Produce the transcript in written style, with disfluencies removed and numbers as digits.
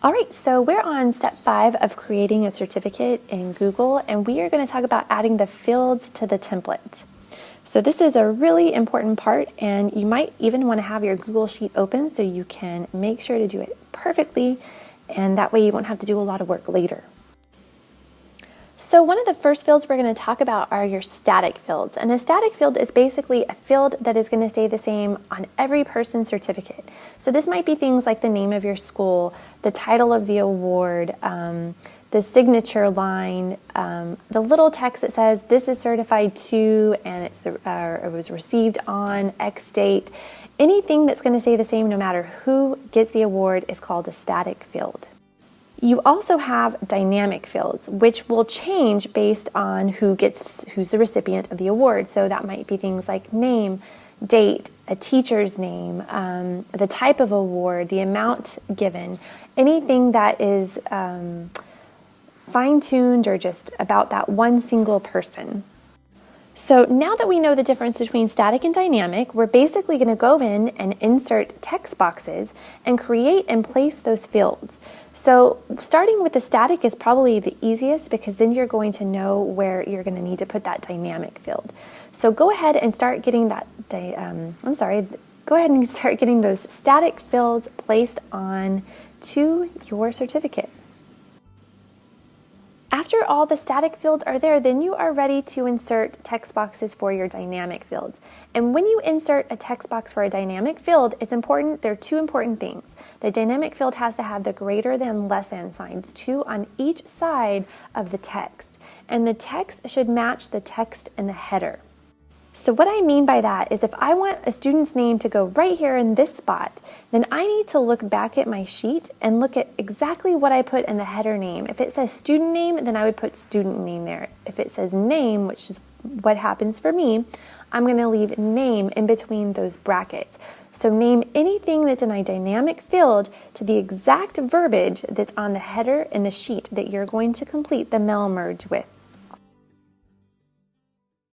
All right, so we're on step 5 of creating a certificate in Google, and we are going to talk about adding the fields to the template. So this is a really important part, and you might even want to have your Google Sheet open so you can make sure to do it perfectly, and that way you won't have to do a lot of work later. So one of the first fields we're going to talk about are your static fields. And a static field is basically a field that is going to stay the same on every person's certificate. So this might be things like the name of your school, the title of the award, the signature line, the little text that says this is certified to and it was received on X date. Anything that's going to stay the same no matter who gets the award is called a static field. You also have dynamic fields, which will change based on who's the recipient of the award. So that might be things like name, date, a teacher's name, the type of award, the amount given, anything that is fine-tuned or just about that one single person. So now that we know the difference between static and dynamic, we're basically going to go in and insert text boxes and create and place those fields. So starting with the static is probably the easiest because then you're going to know where you're going to need to put that dynamic field. So go ahead and start getting that, go ahead and start getting those static fields placed on to your certificate. After all the static fields are there, then you are ready to insert text boxes for your dynamic fields. And when you insert a text box for a dynamic field, it's important, there are two important things. The dynamic field has to have the greater than, less than signs, 2 on each side of the text. And the text should match the text in the header. So what I mean by that is if I want a student's name to go right here in this spot, then I need to look back at my sheet and look at exactly what I put in the header name. If it says student name, then I would put student name there. If it says name, which is what happens for me, I'm going to leave name in between those brackets. So name anything that's in a dynamic field to the exact verbiage that's on the header in the sheet that you're going to complete the mail merge with.